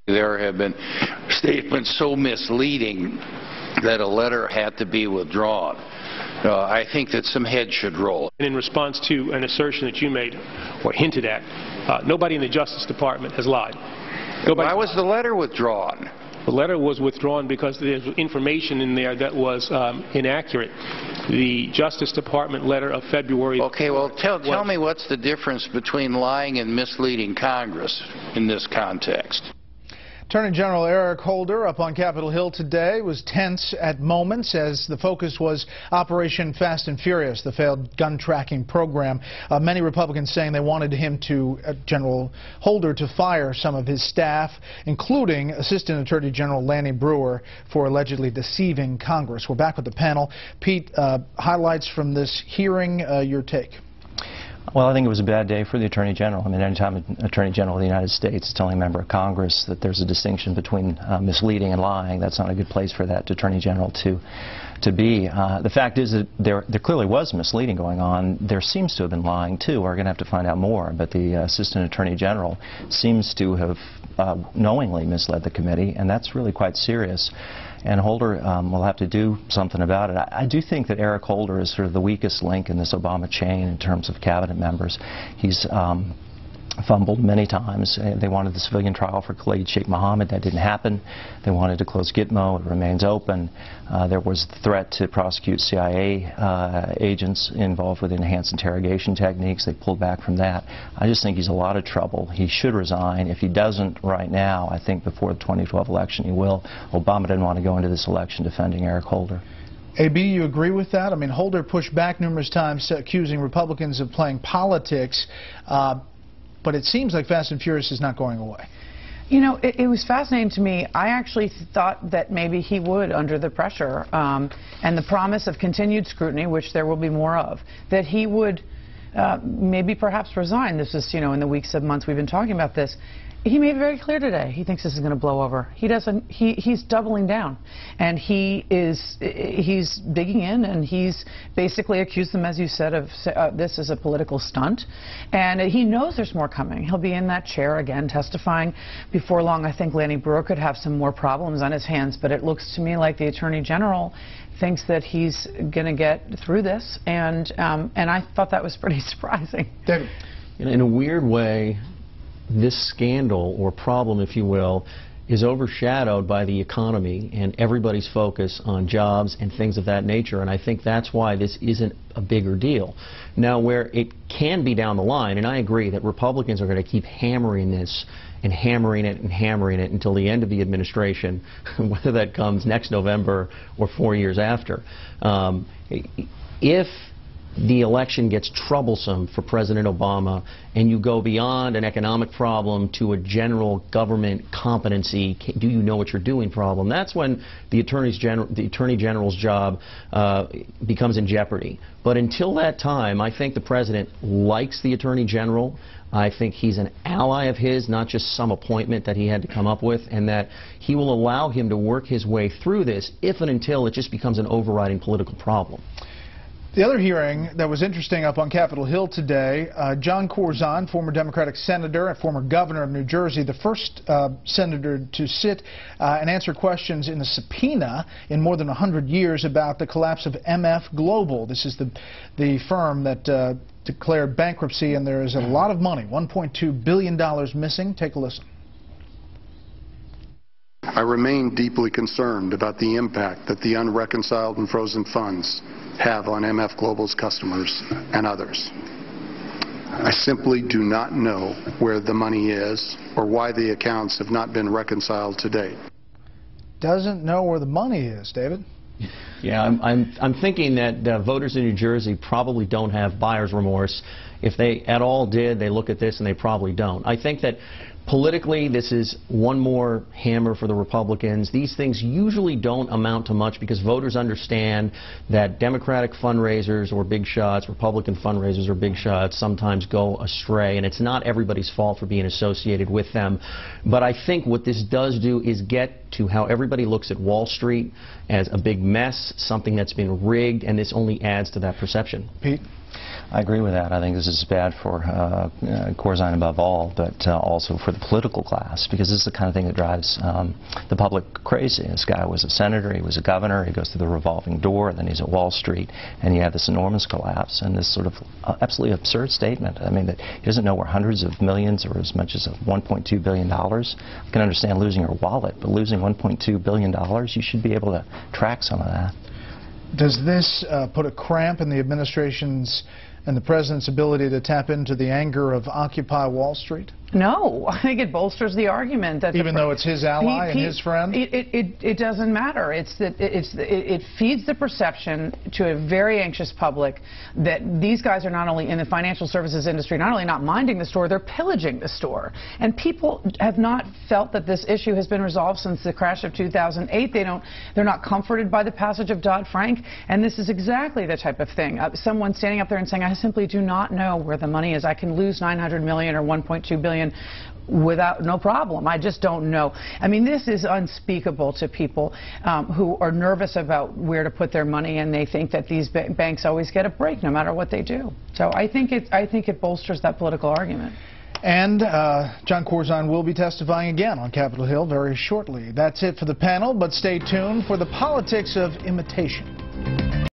There have been statements so misleading that a letter had to be withdrawn. I think that some heads should roll. And in response to an assertion that you made or hinted at, nobody in the Justice Department has lied. Why was the letter withdrawn? The letter was withdrawn because there's information in there that was inaccurate. The Justice Department letter of February... Okay, well, tell me what's the difference between lying and misleading Congress in this context. Attorney General Eric Holder up on Capitol Hill today was tense at moments as the focus was Operation Fast and Furious, the failed gun tracking program. Many Republicans saying they wanted General Holder to fire some of his staff, including Assistant Attorney General Lanny Breuer, for allegedly deceiving Congress. We're back with the panel. Pete, highlights from this hearing, your take. Well, I think it was a bad day for the Attorney General. I mean, anytime an Attorney General of the United States is telling a member of Congress that there's a distinction between misleading and lying, that's not a good place for that Attorney General to be. The fact is that there clearly was misleading going on. There seems to have been lying, too. We're going to have to find out more. But the Assistant Attorney General seems to have knowingly misled the committee, and that's really quite serious. And Holder will have to do something about it. I do think that Eric Holder is sort of the weakest link in this Obama chain in terms of cabinet members. He's fumbled many times. They wanted the civilian trial for Khalid Sheikh Mohammed. That didn't happen. They wanted to close Gitmo. It remains open. There was the threat to prosecute CIA agents involved with enhanced interrogation techniques. They pulled back from that. I just think he's a lot of trouble. He should resign. If he doesn't right now, I think before the 2012 election he will. Obama didn't want to go into this election defending Eric Holder. A.B., you agree with that? I mean, Holder pushed back numerous times accusing Republicans of playing politics. But it seems like Fast and Furious is not going away. You know, it was fascinating to me. I actually thought that maybe he would, under the pressure and the promise of continued scrutiny, which there will be more of, that he would maybe perhaps resign. This is, you know, in the weeks and months we've been talking about this. He made it very clear today. He thinks this is going to blow over. He doesn't. He's doubling down, and he's digging in, and he's basically accused them, as you said, of this is a political stunt, and he knows there's more coming. He'll be in that chair again, testifying before long. I think Lanny Breuer could have some more problems on his hands, but it looks to me like the Attorney General thinks that he's going to get through this, and I thought that was pretty surprising. David, in a weird way, this scandal, or problem, if you will, is overshadowed by the economy and everybody's focus on jobs and things of that nature, and I think that's why this isn't a bigger deal. Now, where it can be down the line, and I agree that Republicans are going to keep hammering this and hammering it and hammering it until the end of the administration, whether that comes next November or 4 years after. If the election gets troublesome for President Obama and you go beyond an economic problem to a general government competency, do you know what you're doing problem, that's when the Attorney General's job becomes in jeopardy. But until that time, I think the President likes the Attorney General. I think he's an ally of his, not just some appointment that he had to come up with, and that he will allow him to work his way through this if and until it just becomes an overriding political problem. the other hearing that was interesting up on Capitol Hill today, John Corzine, former Democratic senator and former governor of New Jersey, the first senator to sit and answer questions in a subpoena in more than 100 years about the collapse of MF Global. This is the firm that declared bankruptcy, and there is a lot of money, $1.2 billion missing. Take a listen. I remain deeply concerned about the impact that the unreconciled and frozen funds have on MF Global's customers and others. I simply do not know where the money is or why the accounts have not been reconciled to date. Doesn't know where the money is, David. Yeah, I'm thinking that voters in New Jersey probably don't have buyer's remorse. If they at all did, they look at this and they probably don't. I think that politically, this is one more hammer for the Republicans. These things usually don't amount to much because voters understand that Democratic fundraisers or big shots, Republican fundraisers or big shots sometimes go astray, and it's not everybody's fault for being associated with them. But I think what this does do is get to how everybody looks at Wall Street as a big mess, something that's been rigged, and this only adds to that perception. Pete? I agree with that. I think this is bad for Corzine above all, but also for the political class, because this is the kind of thing that drives the public crazy. This guy was a senator, he was a governor, he goes through the revolving door, then he's at Wall Street, and you have this enormous collapse and this sort of absolutely absurd statement. I mean, that he doesn't know where hundreds of millions or as much as $1.2 billion. I can understand losing your wallet, but losing $1.2 billion, you should be able to track some of that. Does this put a cramp in the administration's and the president's ability to tap into the anger of Occupy Wall Street? No, I think it bolsters the argument that even though it's his ally and his friend, it doesn't matter. It feeds the perception to a very anxious public that these guys are not only in the financial services industry, not only not minding the store, they're pillaging the store. And people have not felt that this issue has been resolved since the crash of 2008. They're not comforted by the passage of Dodd-Frank, and this is exactly the type of thing. Someone standing up there and saying, I simply do not know where the money is. I can lose $900 million or $1.2 billion without no problem. I just don't know. I mean, this is unspeakable to people who are nervous about where to put their money, and they think that these banks always get a break no matter what they do. So I think it bolsters that political argument. And John Corzine will be testifying again on Capitol Hill very shortly. That's it for the panel, but stay tuned for the politics of imitation.